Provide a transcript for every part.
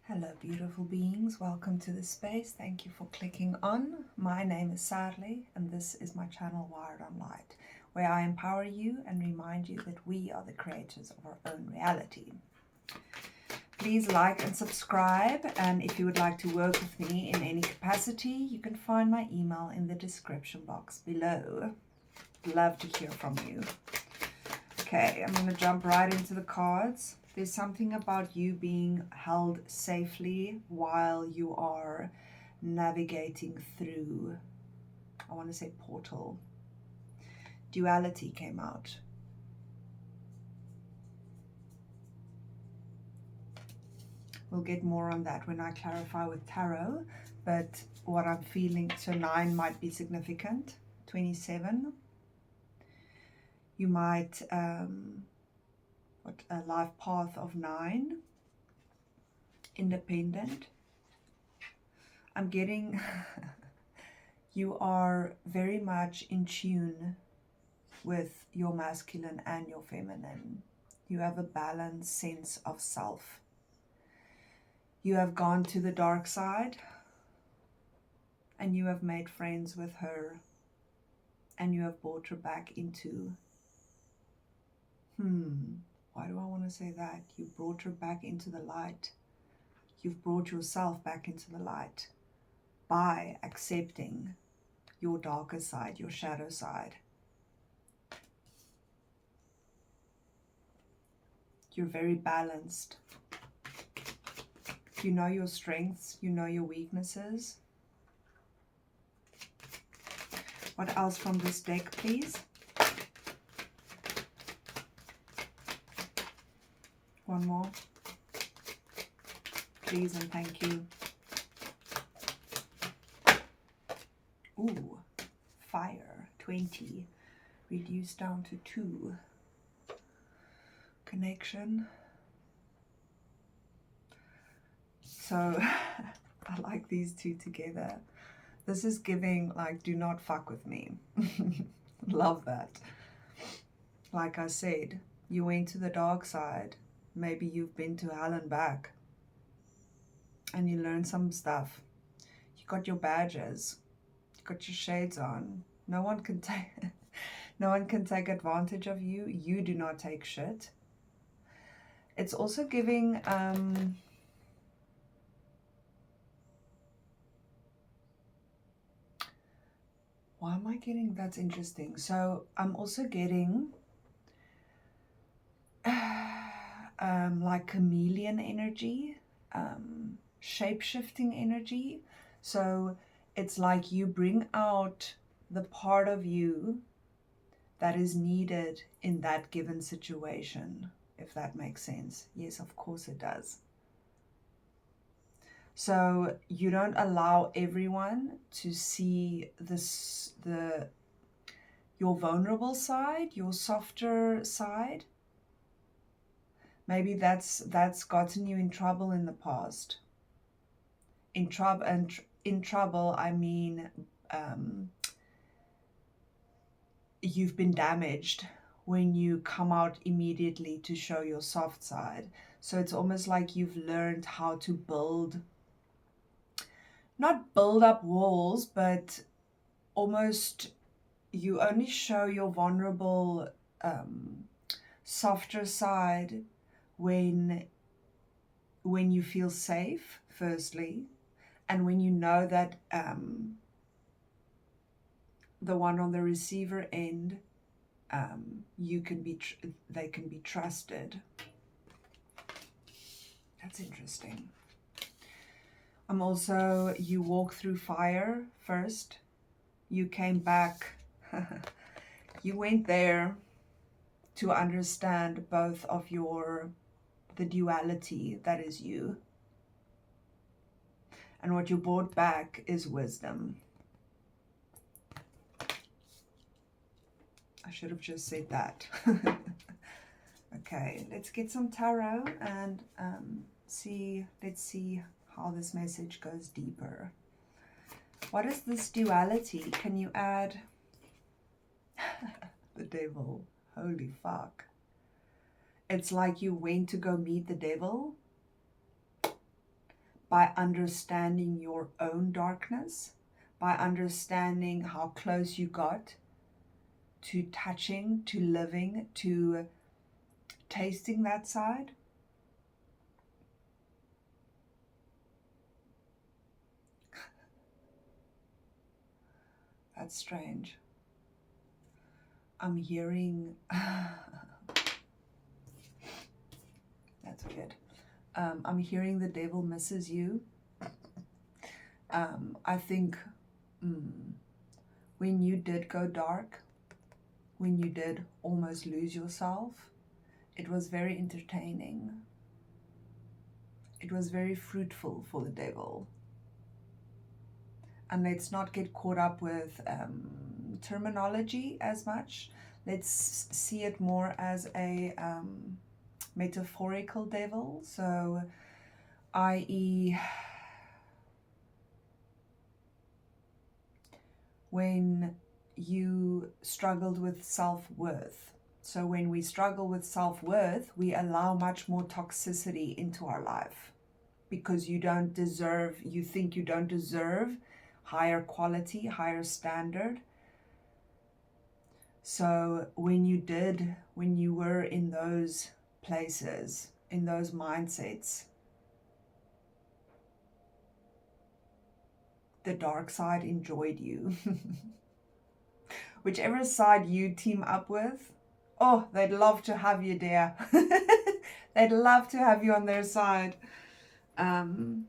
Hello beautiful beings, welcome to this space. Thank you for clicking on. My name is Sarlee and this is my channel Wired on Light, where I empower you and remind you that we are the creators of our own reality. Please like and subscribe, and if you would like to work with me in any capacity, you can find my email in the description box below. Love to hear from you. Okay, I'm going to jump right into the cards. There's something about you being held safely while you are navigating through, I want to say portal. Duality came out. We'll get more on that when I clarify with tarot, but what I'm feeling, so 9 might be significant, 27. You might, a life path of 9, independent. I'm getting, you are very much in tune with your masculine and your feminine. You have a balanced sense of self. You have gone to the dark side and you have made friends with her and you have brought her back into, why do I want to say that? You brought her back into the light. You've brought yourself back into the light by accepting your darker side, your shadow side. You're very balanced. You know your strengths, you know your weaknesses. What else from this deck, please? One more. Please and thank you. Ooh, fire, 20. Reduced down to 2. Connection. So, I like these two together. This is giving, like, do not fuck with me. Love that. Like I said, you went to the dark side. Maybe you've been to hell and back. And you learned some stuff. You got your badges. You got your shades on. No one can take no one can take advantage of you. You do not take shit. It's also giving why am I getting, that's interesting. So I'm also getting like chameleon energy, shape-shifting energy. So it's like you bring out the part of you that is needed in that given situation, if that makes sense. Yes, of course it does. So you don't allow everyone to see your vulnerable side, your softer side. Maybe that's gotten you in trouble in the past. In trouble, I mean you've been damaged when you come out immediately to show your soft side. So it's almost like you've learned how to build, not build up walls, but almost you only show your vulnerable, softer side when you feel safe, firstly, and when you know that the one on the receiver end, they can be trusted. That's interesting. I'm also, you walk through fire first. You came back. You went there to understand both of the duality that is you. And what you brought back is wisdom. I should have just said that. Okay, let's get some tarot and let's see how this message goes deeper. What is this duality? Can you add the devil? Holy fuck. It's like you went to go meet the devil by understanding your own darkness, by understanding how close you got to touching, to living, to tasting that side. That's strange. I'm hearing, that's weird. I'm hearing the devil misses you. I think when you did go dark, when you did almost lose yourself, it was very entertaining. It was very fruitful for the devil. And let's not get caught up with terminology as much. Let's see it more as a metaphorical devil. So, i.e., when you struggled with self-worth. So when we struggle with self-worth, we allow much more toxicity into our life because you don't deserve, you think you don't deserve higher quality, higher standard. So when you were in those places, in those mindsets, the dark side enjoyed you. Whichever side you team up with, oh, they'd love to have you there. They'd love to have you on their side. And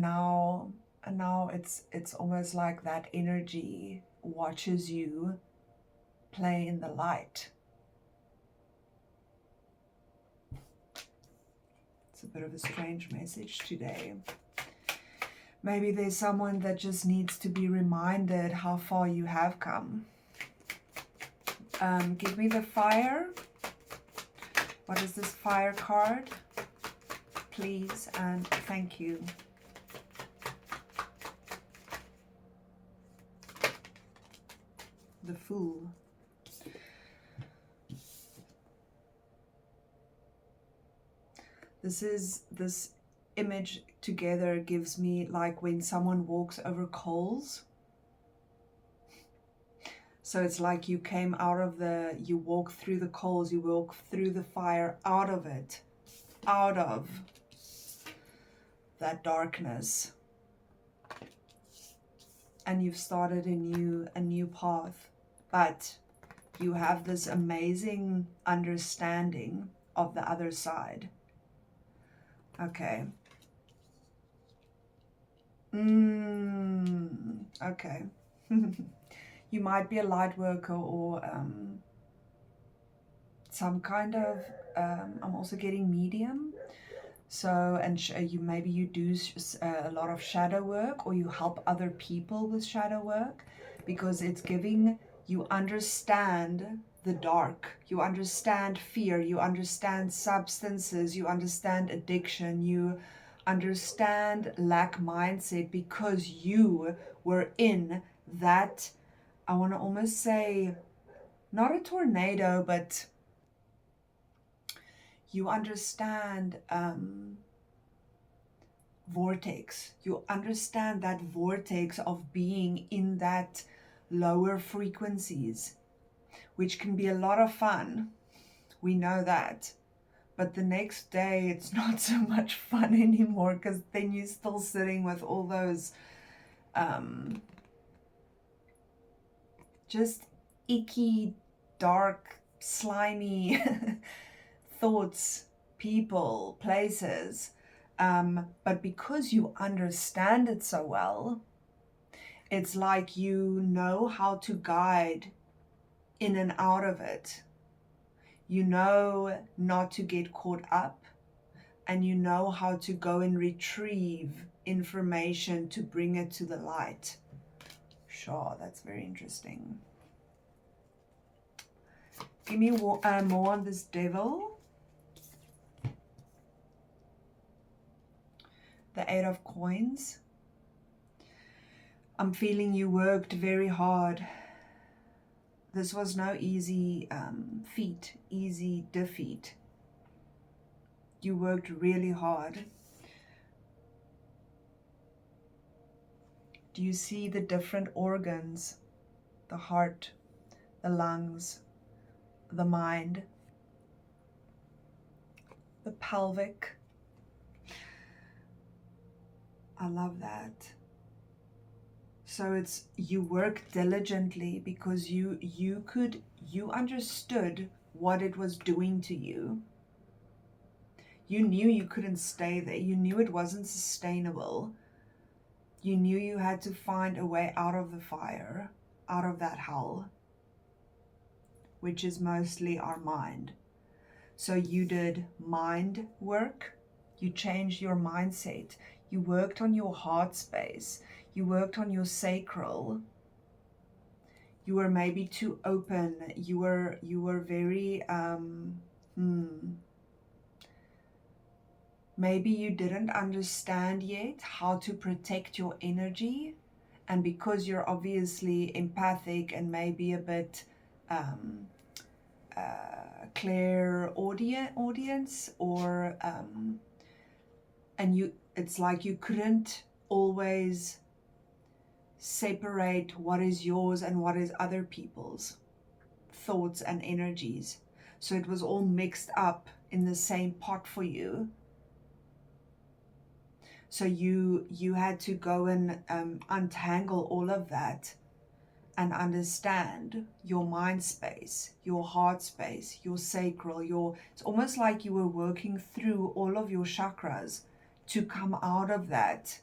now it's almost like that energy watches you play in the light. It's a bit of a strange message today. Maybe there's someone that just needs to be reminded how far you have come. Give me the fire. What is this fire card? Please and thank you. The Fool. This image together gives me like when someone walks over coals. So it's like you came out of you walk through the coals, you walk through the fire, out of it, out of that darkness. And you've started a new path. But you have this amazing understanding of the other side. Okay. Okay. You might be a light worker or some kind of, I'm also getting medium. So, and maybe you do a lot of shadow work, or you help other people with shadow work, because it's giving, you understand the dark, you understand fear, you understand substances, you understand addiction, you understand lack mindset, because you were in that, I want to almost say, not a tornado, but you understand vortex. You understand that vortex of being in that lower frequencies, which can be a lot of fun. We know that. But the next day, it's not so much fun anymore, because then you're still sitting with all those just icky, dark, slimy thoughts, people, places. But because you understand it so well, it's like you know how to guide in and out of it. You know not to get caught up, and you know how to go and retrieve information to bring it to the light. Sure, that's very interesting. Give me more on this devil. The 8 of Coins. I'm feeling you worked very hard This was no easy easy defeat. You worked really hard. Do you see the different organs? The heart, the lungs, the mind, the pelvic. I love that. So it's, you work diligently because you understood what it was doing to you. You knew you couldn't stay there. You knew it wasn't sustainable. You knew you had to find a way out of the fire, out of that hell, which is mostly our mind. So you did mind work. You changed your mindset. You worked on your heart space. You worked on your sacral. You were maybe too open. You were very, maybe you didn't understand yet how to protect your energy. And because you're obviously empathic and maybe a bit clairaudience, or and it's like you couldn't always separate what is yours and what is other people's thoughts and energies. So it was all mixed up in the same pot for you. So you had to go and untangle all of that and understand your mind space, your heart space, your sacral, it's almost like you were working through all of your chakras to come out of that.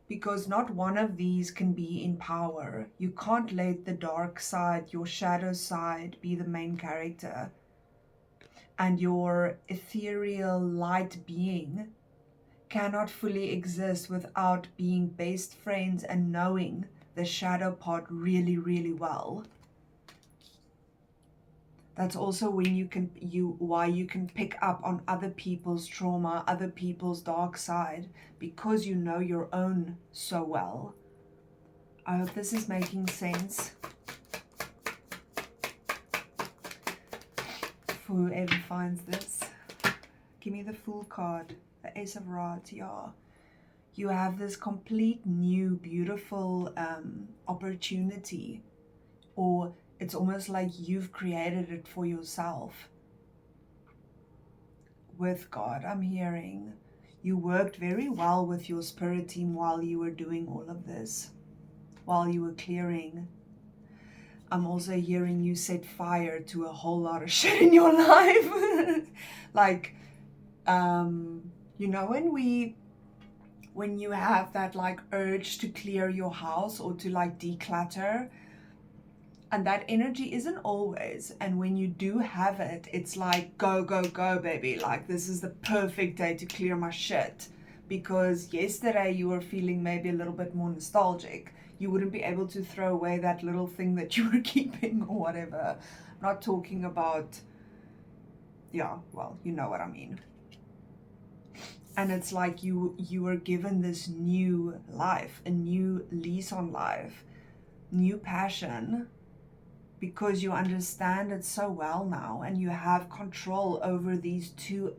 Because not one of these can be in power. You can't let the dark side, your shadow side, be the main character. And your ethereal light being cannot fully exist without being best friends and knowing the shadow part really, really well. That's also when why you can pick up on other people's trauma, other people's dark side, because you know your own so well. I hope this is making sense for whoever finds this. Give me the Fool card, the Ace of Rods. Yeah, you have this complete new, beautiful opportunity, or it's almost like you've created it for yourself. With God, I'm hearing you worked very well with your spirit team while you were doing all of this, while you were clearing. I'm also hearing you set fire to a whole lot of shit in your life. Like, you know, when you have that like urge to clear your house or to like declutter, and that energy isn't always, and when you do have it, it's like go, go, go, baby. Like, this is the perfect day to clear my shit. Because yesterday you were feeling maybe a little bit more nostalgic. You wouldn't be able to throw away that little thing that you were keeping or whatever. I'm not talking about, yeah, well, you know what I mean. And it's like you were given this new life, a new lease on life, new passion, because you understand it so well now, and you have control over these two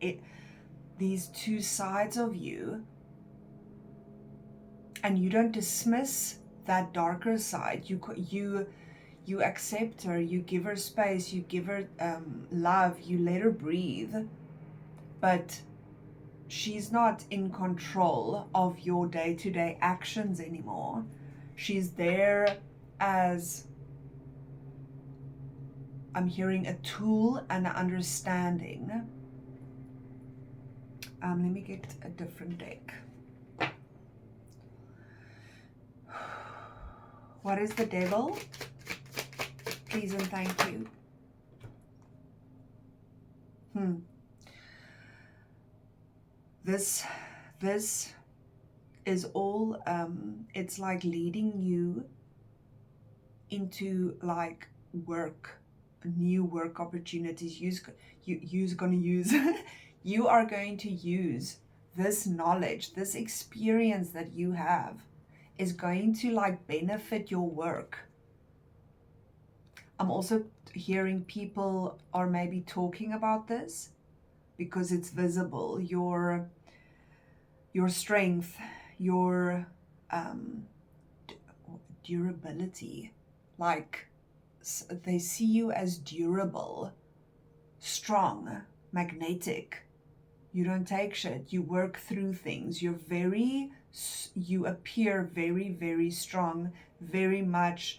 sides of you, and you don't dismiss that darker side. You accept her, you give her space, you give her love, you let her breathe, but she's not in control of your day-to-day actions anymore. She's there as, I'm hearing, a tool and an understanding. Let me get a different deck. What is the devil? Please and thank you. This is all, it's like leading you into like work, new work opportunities. You are going to use this knowledge, this experience that you have is going to like benefit your work. I'm also hearing people are maybe talking about this because it's visible. Your strength, your durability, like they see you as durable, strong, magnetic. You don't take shit. You work through things. You appear very, very strong, very much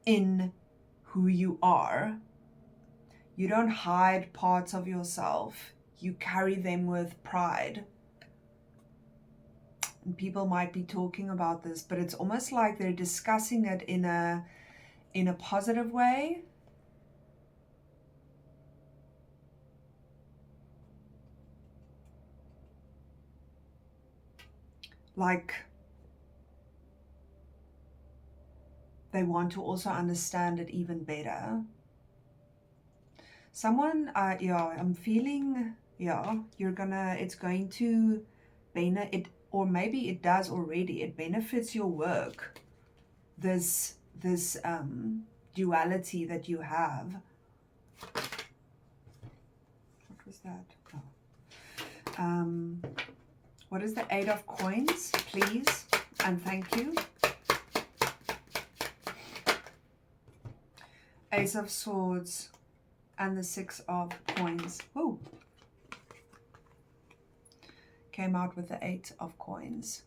in who you are. You don't hide parts of yourself. You carry them with pride. And people might be talking about this, but it's almost like they're discussing it in a positive way. Like they want to also understand it even better. Someone, I'm feeling, it's going to benefit, or maybe it does already, it benefits your work. This duality that you have. What was that? Oh. What is the 8 of coins, please? And thank you. Ace of swords and the 6 of coins. Whoa. Came out with the 8 of coins.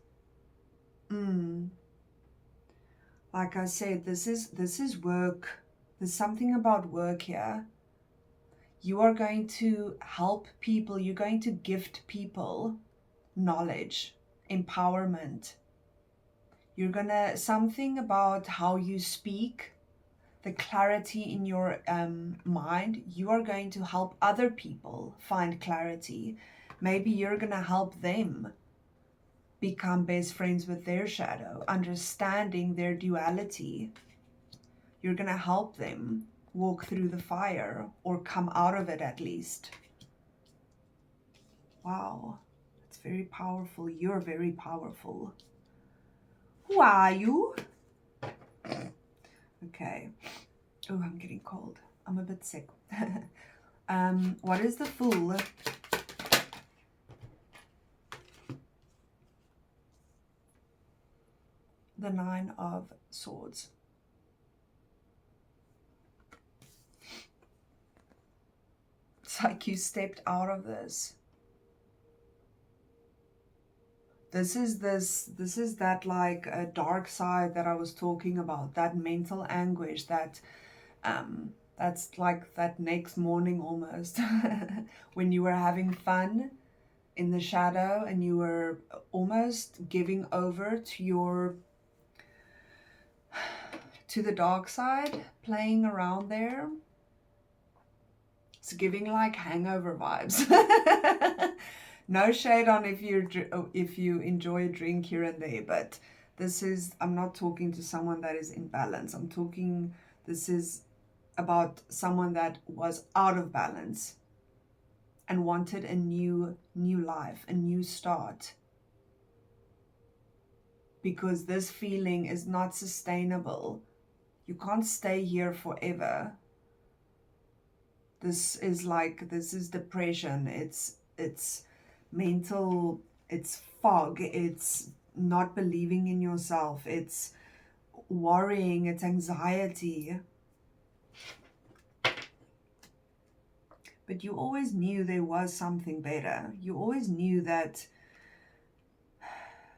Like I said, this is work. There's something about work here. You are going to help people. You're going to gift people knowledge, empowerment. You're gonna, something about how you speak, the clarity in your mind. You are going to help other people find clarity. Maybe you're gonna help them become best friends with their shadow, understanding their duality. You're gonna help them walk through the fire, or come out of it at least. Wow, it's very powerful. You're very powerful. Who are you? Okay. Oh, I'm getting cold. I'm a bit sick. What is the Fool? The 9 of Swords. It's like you stepped out of this. This is that like a dark side that I was talking about, that mental anguish, that that's like that next morning almost when you were having fun in the shadow and you were almost giving over to the dark side, playing around there. It's giving like hangover vibes. No shade on if you enjoy a drink here and there, but I'm not talking to someone that is in balance. This is about someone that was out of balance and wanted a new life, a new start. Because this feeling is not sustainable. You can't stay here forever. This is depression. It's mental, it's fog, it's not believing in yourself, it's worrying, it's anxiety. But you always knew there was something better. You always knew that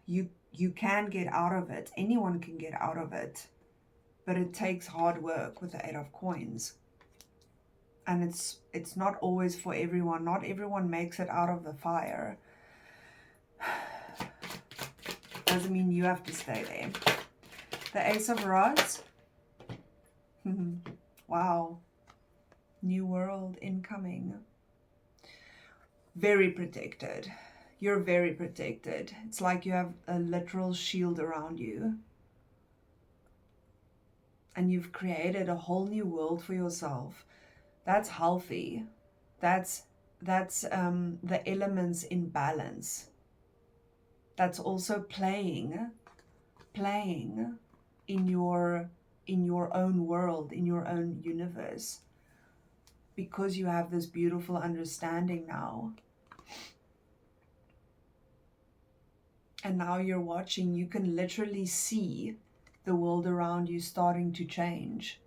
you can get out of it. Anyone can get out of it. But it takes hard work with the 8 of coins. And it's not always for everyone. Not everyone makes it out of the fire. Doesn't mean you have to stay there. The Ace of Rods. Wow. New world incoming. Very protected. You're very protected. It's like you have a literal shield around you. And you've created a whole new world for yourself. That's healthy. That's the elements in balance. That's also playing in your in your own world, in your own universe, because you have this beautiful understanding now. And now you're watching, you can literally see the world around you starting to change.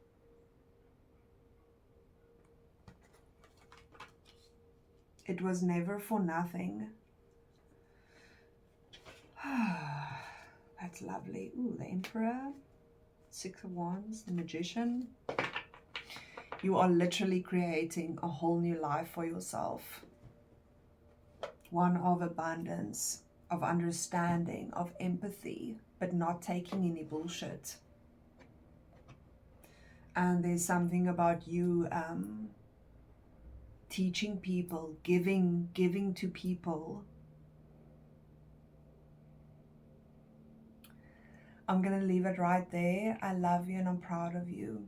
It was never for nothing. That's lovely. Ooh, the Emperor, Six of Wands, the Magician. You are literally creating a whole new life for yourself. One of abundance, of understanding, of empathy, but not taking any bullshit. And there's something about you teaching people, giving to people. I'm going to leave it right there. I love you and I'm proud of you.